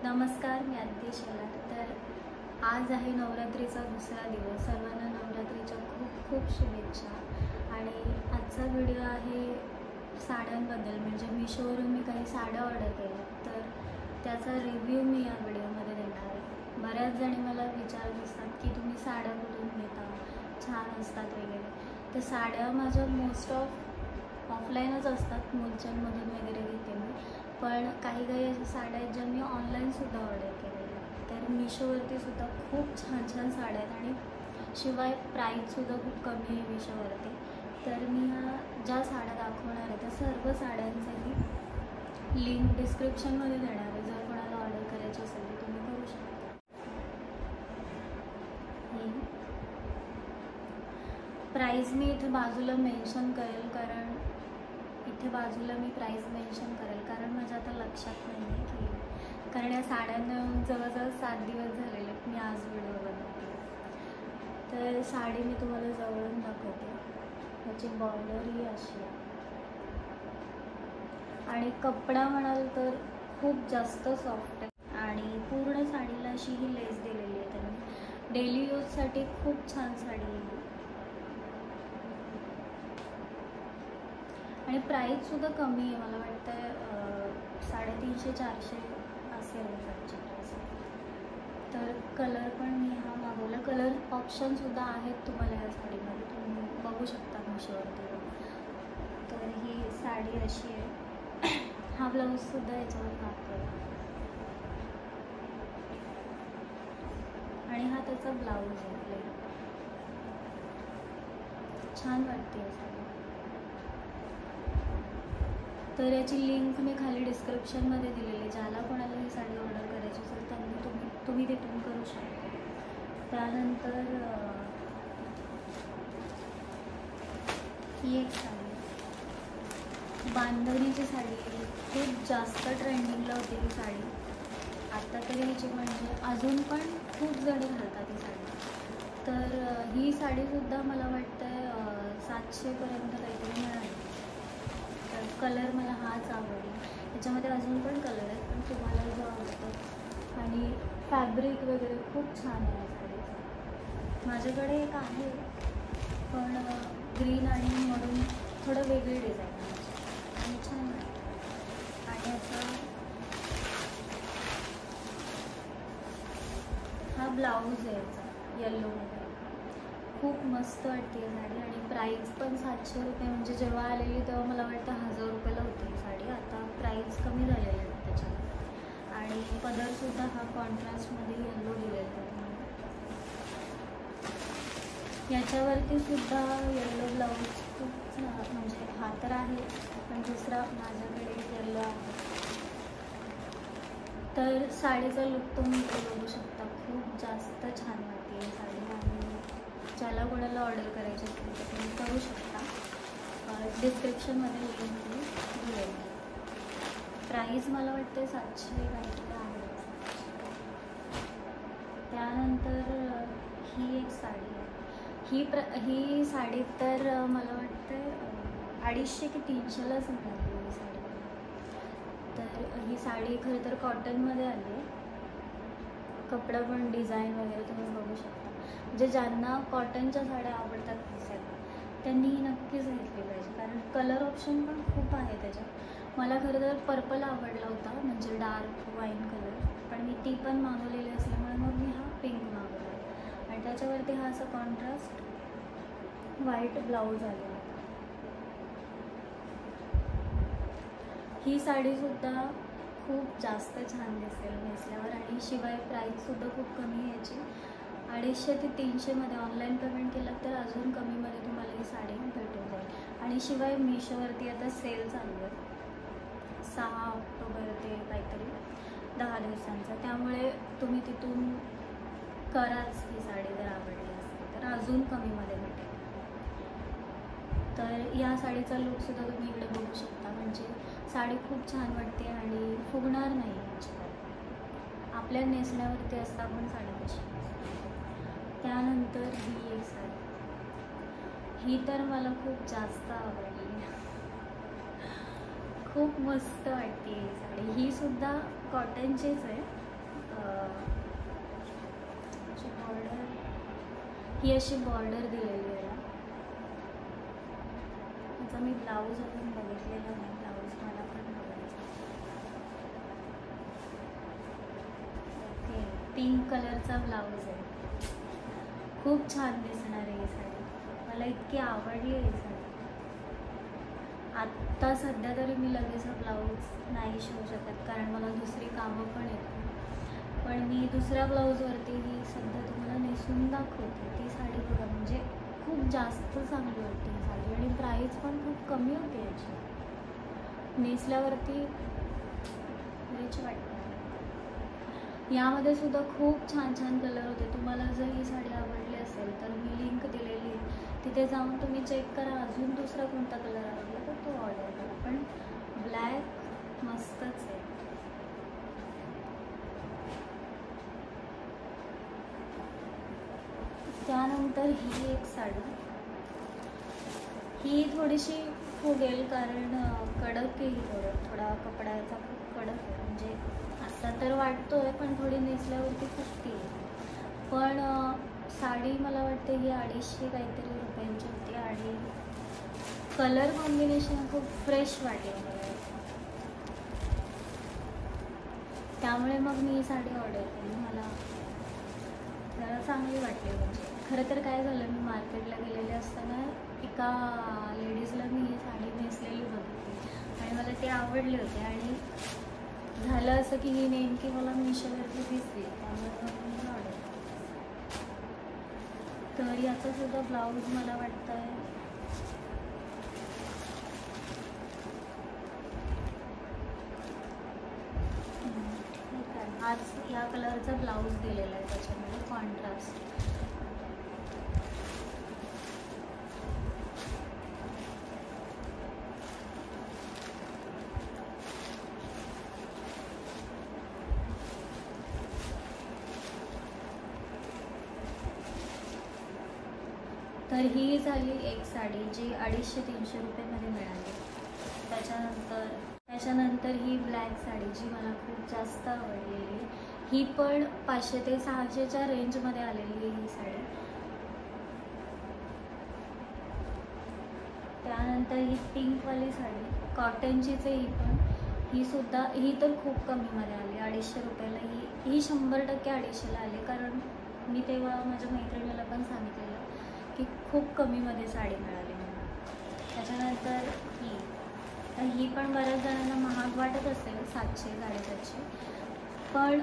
नमस्कार, मी आदिती शेलार. तर आज आहे नवरात्रीचा दुसरा दिवस. सर्वांना नवरात्रीच्या खूप खूप शुभेच्छा. आणि आजचा व्हिडिओ आहे साड्यांबद्दल. म्हणजे मीशोवरून मी काही साड्या ऑर्डर केल्या, तर त्याचा रिव्ह्यू मी या व्हिडिओमध्ये देणार आहे. बऱ्याच जणी मला विचारत असतात की तुम्ही साड्या कुठून घेता, छान असतात वगैरे. तर साड्या माझ्या मोस्ट ऑफलाईनच असतात, मुलचंदमधून वगैरे घेते मी. पण काही अशा साड्या आहेत ज्या मी ऑनलाईनसुद्धा ऑर्डर केलेल्या. तर मीशोवरती सुद्धा खूप छान छान साड्या आहेत आणि शिवाय प्राईससुद्धा खूप कमी आहे मीशोवरती. तर मी ज्या साड्या दाखवणार आहे त्या सर्व साड्यांची लिंक डिस्क्रिप्शनमध्ये देणार आहे. जर कोणाला ऑर्डर करायची असेल तर तुम्ही करू शकता. प्राईस मी इथे बाजूला मेन्शन करेल, कारण इथे बाजूला मी प्राईस मेन्शन करेल, कारण माझ्या आता लक्षात नाही आहे की, कारण या साड्यांना जवळजवळ 7 दिवस झालेले मी आज व्हिडिओ बनवते. तर साडी मी तुम्हाला जवळून दाखवते. त्याची बॉर्डर ही अशी आहे आणि कपडा म्हणाल तर खूप जास्त सॉफ्ट आहे आणि पूर्ण साडीला अशी ही लेस दिलेली आहे त्यांनी. डेली यूजसाठी खूप छान साडी आहे आणि प्राईससुद्धा कमी आहे. मला वाटतं 350-400 असेल याची प्राईस. तर कलर पण मी हा मागवला. कलर ऑप्शनसुद्धा आहेत तुम्हाला या साडीमध्ये, तुम्ही बघू शकता मीशोवरती. तर ही साडी अशी आहे. हा ब्लाऊजसुद्धा याच्यावर दाखवेल आणि हा त्याचा ब्लाऊज आहे. प्लेन छान वाटते ही साडी. तर याची लिंक मी खाली डिस्क्रिप्शनमध्ये दिलेली. ज्याला कोणाला ही साडी ऑर्डर करायची असेल त्यांनी तुम्ही तिथून करू शकता. त्यानंतर ही एक साडी, बांधणीची साडी आहे. खूप जास्त ट्रेंडिंगला होती ही साडी. आत्ता तरी ह्याची म्हणजे अजून पण खूप जणी घालतात ही साडी. तर ही साडीसुद्धा मला वाटतं 700पर्यंत काहीतरी मिळाली. तर कलर मला हाच आवडला. त्याच्यामध्ये अजून पण कलर आहेत, पण तुम्हाला जो आवडतो. आणि फॅब्रिक वगैरे खूप छान आहे या साडीचं. माझ्याकडे एक आहे, पण ग्रीन आणि मरून थोडं वेगळी डिझाईन आहे आणि छान वाटतं. आणि याचा हा ब्लाऊज आहे याचा येल्लोमध्ये. खूप मस्त वाटते ही साडी आणि प्राईस पण 700 रुपये. म्हणजे जेव्हा आलेली तेव्हा मला वाटतं 1000 रुपयाला होती ही साडी. आता प्राईस कमी झालेली आहे त्याच्यात. आणि पदरसुद्धा हा कॉन्ट्रास्टमध्ये येल्लो दिलेला आहे. याच्यावरती सुद्धा येल्लो ब्लाऊज खूप म्हणजे हा तर आहे, पण दुसरा माझ्याकडे येल्लो आहे. तर साडीचा लुक तुम्ही बघू शकता. खूप जास्त छान वाटते ही साडी आणि ज्याला कोणाला ऑर्डर करायची असेल तर तुम्ही करू शकता. डिस्क्रिप्शनमध्ये लिंक दिलेली आहे. प्राईस मला वाटते 700 काहीतरी आहे. त्यानंतर ही एक साडी आहे. ही साडी तर मला वाटतं 250 की 300लाच मिळाली ही साडी. तर ही साडी खरं तर कॉटनमध्ये आली आहे. कपडा पण डिझाईन वगैरे तुम्ही बघू शकता. म्हणजे ज्यांना कॉटनच्या साड्या आवडतात दिसायला त्यांनी ही नक्कीच घेतली पाहिजे, कारण कलर ऑप्शन पण खूप आहे त्याच्यात. मला खरं तर पर्पल आवडला होता, म्हणजे डार्क वाईन कलर, पण मी ती पण मागवलेली असल्यामुळे मग मी हा पिंक मागवला आणि त्याच्यावरती हा असा कॉन्ट्रास्ट व्हाईट ब्लाऊज आलेला. ही साडीसुद्धा खूप जास्त छान दिसेल नेसल्यावर आणि शिवाय प्राईससुद्धा खूप कमी आहे याची. 250 ते 300मध्ये ऑनलाईन पेमेंट केलं तर अजून कमीमध्ये तुम्हाला ही साडी भेटून जाईल. आणि शिवाय मीशोवरती आता सेल चालू आहे 6 ऑक्टोबर ते काहीतरी 10 दिवसांचा. त्यामुळे तुम्ही तिथून कराच ही साडी जर आवडली असेल तर अजून कमीमध्ये भेटेल. तर या साडीचा लुकसुद्धा तुम्ही इकडे बघू शकता. म्हणजे साडी खूप छान वाटते आणि फुगणार नाही अजिबात. आपल्या नेसण्यावरती असता पण साडी कशी. त्यानंतर ही एक साडी, ही तर मला खूप जास्त आवडली. खूप मस्त वाटते ही साडी. ही सुद्धा कॉटनचीच आहे बॉर्डर ही अशी बॉर्डर दिलेली आहे. याचा मी ब्लाऊज अजून बघितलेला नाही. ब्लाऊज मला पण बघायचा. ओके, पिंक कलरचा ब्लाऊज आहे. खूप छान दिसणार आहे ही साडी. मला इतकी आवडली ही साडी. आत्ता सध्या तरी मी लगेच हा ब्लाऊज नाही शिवू शकत कारण मला दुसरी कामं पण येतात. पण मी दुसऱ्या ब्लाऊजवरती ही सध्या तुम्हाला नेसून दाखवते. ती साडी बघा, म्हणजे खूप जास्त चांगली वाटते ही साडी आणि प्राईस पण खूप कमी होती याची. नेसल्यावरती रिच वाटते. यामध्ये सुद्धा खूप छान छान कलर होते. तुम्हाला जर ही साडी आवडली असेल तर मी लिंक दिलेली आहे, तिथे जाऊन तुम्ही चेक करा. अजून दुसरा कोणता कलर आवडला तर तो ऑर्डर करा. पण ब्लॅक मस्तच आहे. त्यानंतर ही एक साडी, ही थोडीशी फुगेल कारण कडक आहे. ही थोडा कपड्याचा खूप कडक आहे. म्हणजे असा तर वाटतोय पण थोडी नेसल्यावरती फुगती आहे. पण साडी मला वाटते ही 250 काहीतरी रुपयांची होती आणि कलर कॉम्बिनेशन खूप फ्रेश वाटलं मला. त्यामुळे मग मी ही साडी ऑर्डर केली. मला जरा चांगली वाटली. म्हणजे खरं तर काय झालं, मी मार्केटला गेलेले असताना एका लेडीजला मी ही साडी नेसलेली बघितली आणि मला ती आवडली होती. आणि झालं असं की ही नेमकी मला मिशोवरती दिसली, त्यामुळे मग मी ऑर्डर केली. तर याचा सुद्धा ब्लाऊज मला वाटतं आहे ठीक आहे. आज या कलरचा ब्लाऊज दिलेला आहे, त्याच्यामध्ये कॉन्ट्रास्ट. तर ही झाली एक साडी जी 250-300 रुपयामध्ये मिळाली. त्याच्यानंतर ही ब्लॅक साडी जी मला खूप जास्त आवडलेली. ही पण 500 ते 600च्या रेंजमध्ये आलेली आहे ही साडी. त्यानंतर ही पिंकवाली साडी कॉटनचीच आहे. ही तर खूप कमीमध्ये आली. 250 रुपयाला. ही 100% 250ला आली कारण मी तेव्हा माझ्या मैत्रिणीला पण सांगितलेलं की खूप कमीमध्ये साडी मिळाली मला. त्याच्यानंतर ही पण बऱ्याच जणांना महाग वाटत असेल, 700-750. पण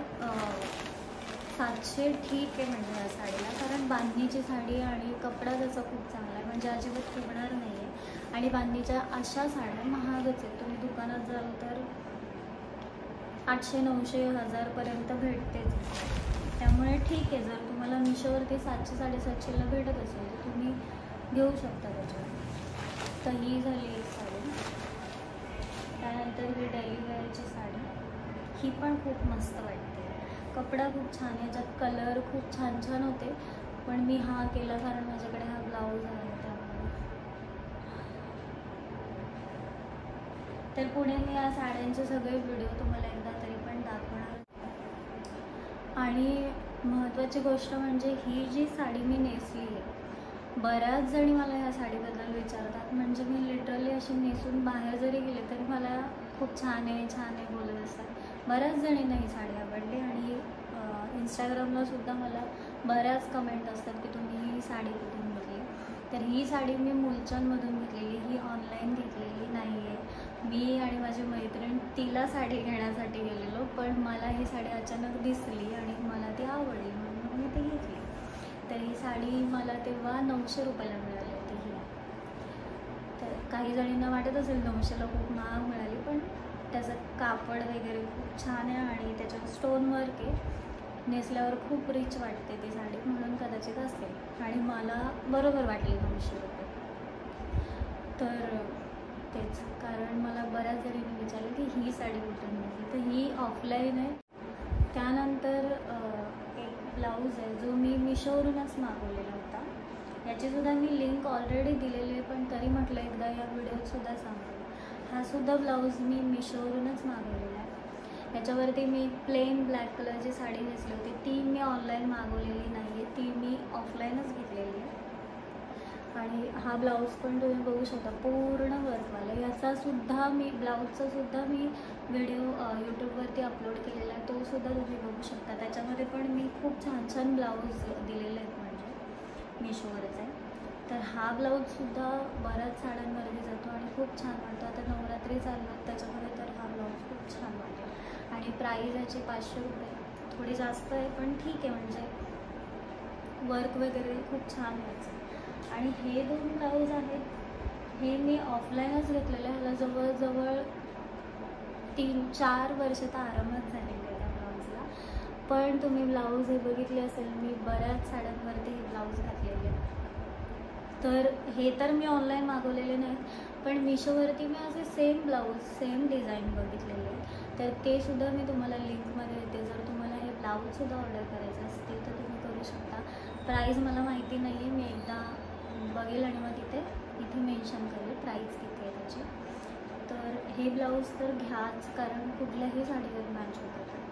700 ठीक आहे म्हणजे या साडीला, कारण बांधणीची साडी आणि कपडा त्याचा खूप चांगला आहे, म्हणजे अजिबात फुगणार नाही आहे. आणि बांधणीच्या अशा साड्या महागच आहेत. तुम्ही दुकानात जाल तर 800-900-1000पर्यंत भेटतेच. त्यामुळे ठीक आहे, जर तुम्हाला मिशोवरती 700-750ला भेटत असेल तर तुम्ही घेऊ शकता त्याच्यावर. तर ही झाली एक साडी. त्यानंतर ही डेली वेअरची साडी, ही पण खूप मस्त वाटते. कपडा खूप छान आहे, याच्यात कलर खूप छान छान होते. पण मी हा केला कारण माझ्याकडे हा ब्लाऊज आहे त्यामुळे. तर पुढे मी या साड्यांचे सगळे व्हिडिओ तुम्हाला एकदा तरी पण दाखवणार. आणि महत्त्वाची गोष्ट म्हणजे ही जी साडी मी नेसली आहे, बऱ्याच जणी मला ह्या साडीबद्दल विचारतात. म्हणजे मी लिटरली अशी नेसून बाहेर जरी गेले तरी मला खूप छान आहे बोलत असतात. बऱ्याच जणींना ही साडी आवडली आणि इंस्टाग्रामला सुद्धा मला बऱ्याच कमेंट असतात की तुम्ही ही साडी कुठून घेतली. तर ही साडी मी मुलचंदमधून घेतलेली. ही ऑनलाईन घेतलेली नाही आहे. मी आणि माझी मैत्रीण तिला साडी घेण्यासाठी गेलेलो, पण मला ही साडी अचानक दिसली आणि मला ती आवडली म्हणून मी ती घेतली. तर ही साडी मला तेव्हा 900 रुपयाला मिळाली होती ही. तर काही जणींना वाटत असेल 900ला खूप महाग मिळाली, पण त्याचं कापड वगैरे खूप छान आहे आणि त्याच्यात स्टोन वर्क आहे. नेसल्यावर खूप रिच वाटते ती साडी, म्हणून कदाचित असेल. आणि मला बरोबर वाटली 900 रुपये. तर तेच कारण मला बऱ्याच जणींनी विचारलं की ही साडी कुठून घेतली. तर ही ऑफलाईन आहे. त्यानंतर एक ब्लाऊज आहे जो मी मिशोवरूनच मागवलेला होता. याचीसुद्धा मी लिंक ऑलरेडी दिलेली आहे, पण तरी म्हटलं एकदा या व्हिडिओतसुद्धा सांगू. हा सुद्धा ब्लाऊज मी मिशोवरूनच मागवलेला आहे. याच्यावरती मी प्लेन ब्लॅक कलरची साडी नेसली होती, ती मी ऑनलाईन मागवलेली नाही आहे, ती मी ऑफलाईनच घेतलेली आहे. आणि हा ब्लाऊज पण तुम्ही बघू शकता पूर्ण वर्कवाला. याचासुद्धा मी ब्लाऊजचासुद्धा मी व्हिडिओ यूट्यूबवरती अपलोड केलेला आहे, तोसुद्धा तुम्ही बघू शकता. त्याच्यामध्ये पण मी खूप छान छान ब्लाऊज दिलेले आहेत, म्हणजे मीशोवरच आहे. तर हा ब्लाऊजसुद्धा बऱ्याच साड्यांवरती जातो आणि खूप छान वाटतो. आता नवरात्री चालणार त्याच्यामध्ये तर हा ब्लाऊज खूप छान वाटेल. आणि प्राईज याची 500 रुपये, थोडी जास्त आहे पण ठीक आहे, म्हणजे वर्क वगैरे खूप छान यायचं. आणि हे 2 ब्लाऊज आहेत, हे मी ऑफलाईनच घेतलेलं आहे. ह्याला जवळजवळ 3-4 वर्ष तर आरामात झालेली आहे त्या ब्लाऊजला. पण तुम्ही ब्लाऊज हे बघितले असेल, मी बऱ्याच साड्यांवरती हे ब्लाऊज घातलेले. तर हे तर मी ऑनलाईन मागवलेले नाहीत, पण मिशोवरती मी असे सेम ब्लाऊज सेम डिझाईन बघितलेले आहेत. तर ते सुद्धा मी तुम्हाला लिंकमध्ये देते. जर तुम्हाला हे ब्लाऊजसुद्धा ऑर्डर करायचे असतील तर तुम्ही करू शकता. प्राईज मला माहिती नाही आहे, मी एकदा बघेल आणि मग इथे मेन्शन करेल प्राईज किती आहे त्याची. तर हे ब्लाऊज तर घ्याच, कारण कुठल्याही साडीवर मॅच होतं.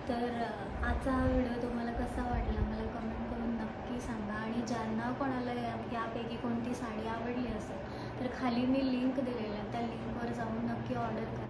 तर आजचा हा व्हिडिओ तुम्हाला कसा वाटला मला कमेंट करून नक्की सांगा. आणि ज्यांना कोणाला यापैकी कोणती साडी आवडली असेल तर खाली मी लिंक दिलेली आहे, त्या लिंकवर जाऊन नक्की ऑर्डर करा.